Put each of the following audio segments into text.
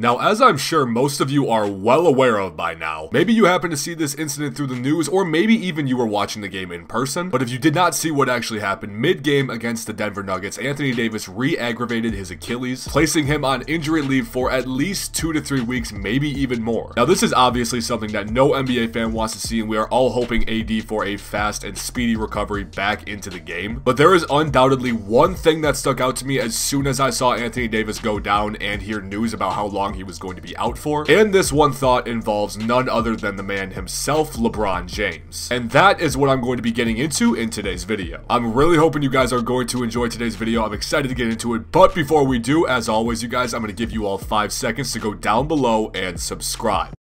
Now, as I'm sure most of you are well aware of by now, maybe you happen to see this incident through the news, or maybe even you were watching the game in person, but if you did not see what actually happened mid-game against the Denver Nuggets, Anthony Davis re-aggravated his Achilles, placing him on injury leave for at least 2 to 3 weeks, maybe even more. Now, this is obviously something that no NBA fan wants to see, and we are all hoping AD for a fast and speedy recovery back into the game, but there is undoubtedly one thing that stuck out to me as soon as I saw Anthony Davis go down and hear news about how long he was going to be out for, and this one thought involves none other than the man himself, LeBron James. And that is what I'm going to be getting into in today's video. I'm really hoping you guys are going to enjoy today's video. I'm excited to get into it, but before we do, as always, you guys, I'm going to give you all 5 seconds to go down below and subscribe.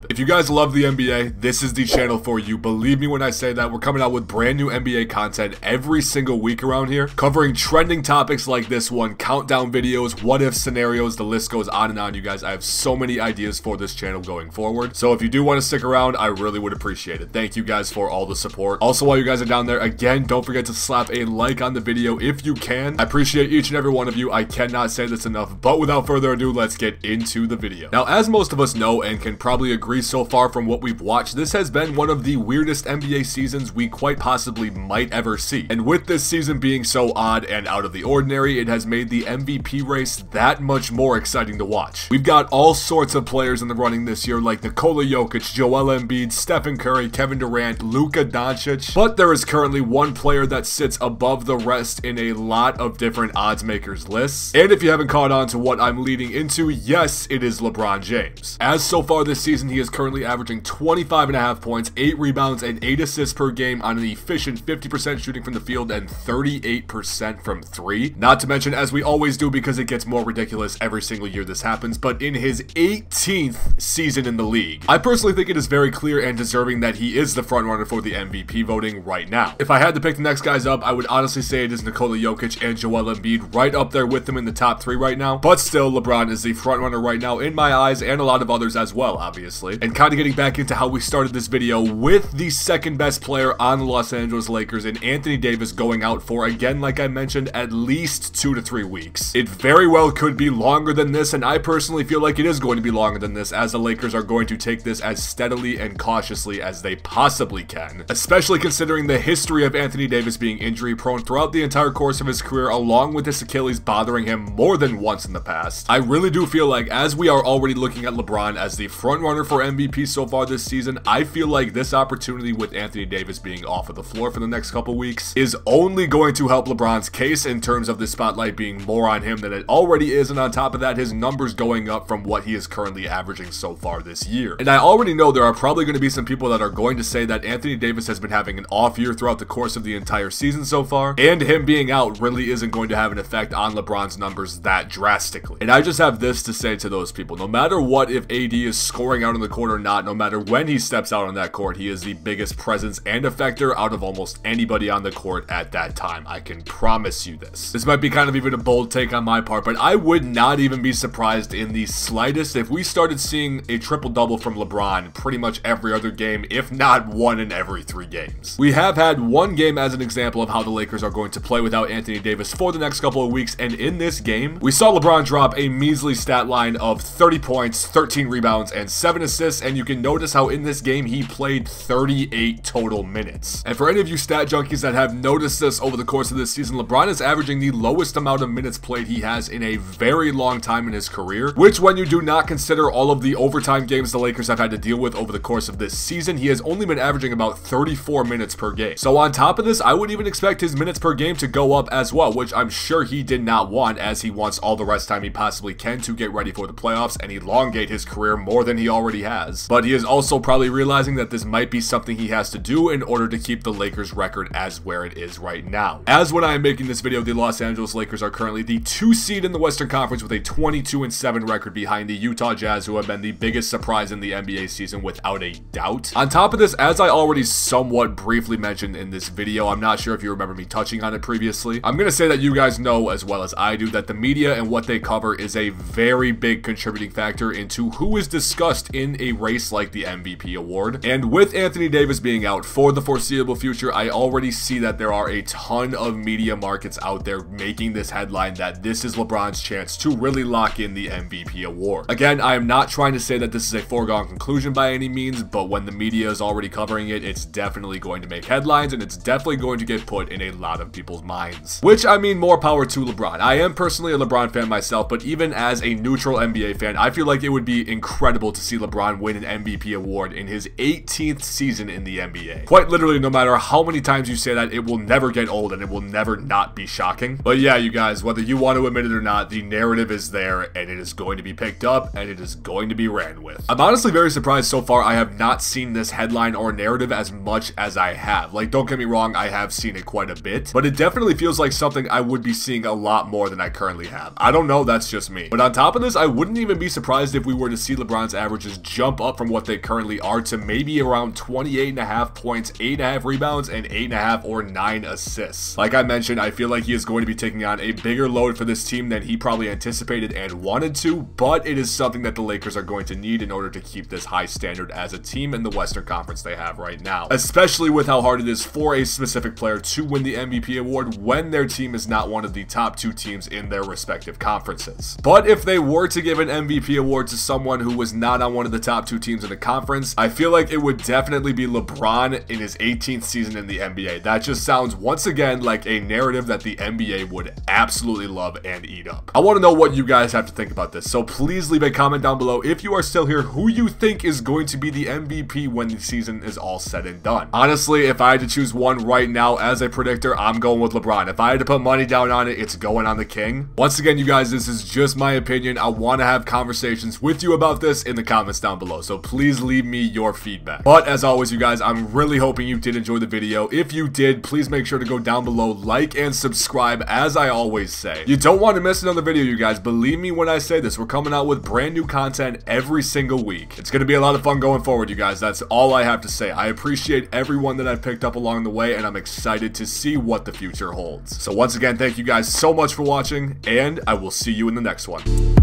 If you guys love the NBA, this is the channel for you. Believe me when I say that. We're coming out with brand new NBA content every single week around here, covering trending topics like this one, countdown videos, what if scenarios, the list goes on and on, you guys. I have so many ideas for this channel going forward. So if you do want to stick around, I really would appreciate it. Thank you guys for all the support. Also, while you guys are down there, again, don't forget to slap a like on the video if you can. I appreciate each and every one of you. I cannot say this enough, but without further ado, let's get into the video. Now, as most of us know and can probably agree so far from what we've watched, this has been one of the weirdest NBA seasons we quite possibly might ever see. And with this season being so odd and out of the ordinary, it has made the MVP race that much more exciting to watch. We've got all sorts of players in the running this year, like Nikola Jokic, Joel Embiid, Steph Curry, Kevin Durant, Luka Doncic, but there is currently one player that sits above the rest in a lot of different odds makers lists. And if you haven't caught on to what I'm leading into, yes, it is LeBron James. As so far this season, he is currently averaging 25.5 points, 8 rebounds, and 8 assists per game on an efficient 50% shooting from the field and 38% from 3. Not to mention, as we always do because it gets more ridiculous every single year this happens, but in his 18th season in the league, I personally think it is very clear and deserving that he is the frontrunner for the MVP voting right now. If I had to pick the next guys up, I would honestly say it is Nikola Jokic and Joel Embiid right up there with them in the top 3 right now, but still, LeBron is the frontrunner right now in my eyes and a lot of others as well, obviously. And kind of getting back into how we started this video with the second best player on the Los Angeles Lakers and Anthony Davis going out for, again, like I mentioned, at least 2 to 3 weeks. It very well could be longer than this, and I personally feel like it is going to be longer than this, as the Lakers are going to take this as steadily and cautiously as they possibly can, especially considering the history of Anthony Davis being injury prone throughout the entire course of his career, along with his Achilles bothering him more than once in the past. I really do feel like, as we are already looking at LeBron as the frontrunner for MVP so far this season, I feel like this opportunity with Anthony Davis being off of the floor for the next couple weeks is only going to help LeBron's case in terms of the spotlight being more on him than it already is, and on top of that, his numbers going up from what he is currently averaging so far this year. And I already know there are probably going to be some people that are going to say that Anthony Davis has been having an off year throughout the course of the entire season so far, and him being out really isn't going to have an effect on LeBron's numbers that drastically. And I just have this to say to those people: no matter what, if AD is scoring out in the court or not, no matter when he steps out on that court, he is the biggest presence and effector out of almost anybody on the court at that time. I can promise you this. This might be kind of even a bold take on my part, but I would not even be surprised in the slightest if we started seeing a triple-double from LeBron pretty much every other game, if not 1 in every 3 games. We have had one game as an example of how the Lakers are going to play without Anthony Davis for the next couple of weeks, and in this game, we saw LeBron drop a measly stat line of 30 points, 13 rebounds, and 7 assists, and you can notice how in this game he played 38 total minutes. And for any of you stat junkies that have noticed this over the course of this season, LeBron is averaging the lowest amount of minutes played he has in a very long time in his career, which, when you do not consider all of the overtime games the Lakers have had to deal with over the course of this season, he has only been averaging about 34 minutes per game. So on top of this, I would even expect his minutes per game to go up as well, which I'm sure he did not want, as he wants all the rest time he possibly can to get ready for the playoffs and elongate his career more than he already has. But he is also probably realizing that this might be something he has to do in order to keep the Lakers record as where it is right now. As when I am making this video, the Los Angeles Lakers are currently the 2 seed in the Western Conference with a 22-7 record behind the Utah Jazz, who have been the biggest surprise in the NBA season without a doubt. On top of this, as I already somewhat briefly mentioned in this video, I'm not sure if you remember me touching on it previously, I'm going to say that you guys know as well as I do that the media and what they cover is a very big contributing factor into who is discussed in in a race like the MVP award. And with Anthony Davis being out for the foreseeable future, I already see that there are a ton of media markets out there making this headline that this is LeBron's chance to really lock in the MVP award. Again, I am not trying to say that this is a foregone conclusion by any means, but when the media is already covering it, it's definitely going to make headlines and it's definitely going to get put in a lot of people's minds. Which, I mean, more power to LeBron. I am personally a LeBron fan myself, but even as a neutral NBA fan, I feel like it would be incredible to see LeBron win an MVP award in his 18th season in the NBA. Quite literally, no matter how many times you say that, it will never get old and it will never not be shocking. But yeah, you guys, whether you want to admit it or not, the narrative is there and it is going to be picked up and it is going to be ran with. I'm honestly very surprised so far I have not seen this headline or narrative as much as I have. Like, don't get me wrong, I have seen it quite a bit, but it definitely feels like something I would be seeing a lot more than I currently have. I don't know, that's just me. But on top of this, I wouldn't even be surprised if we were to see LeBron's averages jump up from what they currently are to maybe around 28.5 points, 8.5 rebounds, and 8.5 or 9 assists. Like I mentioned, I feel like he is going to be taking on a bigger load for this team than he probably anticipated and wanted to, but it is something that the Lakers are going to need in order to keep this high standard as a team in the Western Conference they have right now. Especially with how hard it is for a specific player to win the MVP award when their team is not one of the top 2 teams in their respective conferences. But if they were to give an MVP award to someone who was not on one of the top 2 teams in the conference, I feel like it would definitely be LeBron in his 18th season in the NBA. That just sounds once again like a narrative that the NBA would absolutely love and eat up. I want to know what you guys have to think about this, so please leave a comment down below if you are still here, who you think is going to be the MVP when the season is all said and done. Honestly, if I had to choose one right now as a predictor, I'm going with LeBron. If I had to put money down on it, it's going on the King. Once again, you guys, this is just my opinion. I want to have conversations with you about this in the comments down below, so please leave me your feedback. But as always, you guys, I'm really hoping you did enjoy the video. If you did, please make sure to go down below, like and subscribe, as I always say. You don't want to miss another video, you guys. Believe me when I say this, we're coming out with brand new content every single week. It's going to be a lot of fun going forward, you guys. That's all I have to say. I appreciate everyone that I've picked up along the way, and I'm excited to see what the future holds. So once again, thank you guys so much for watching, and I will see you in the next one.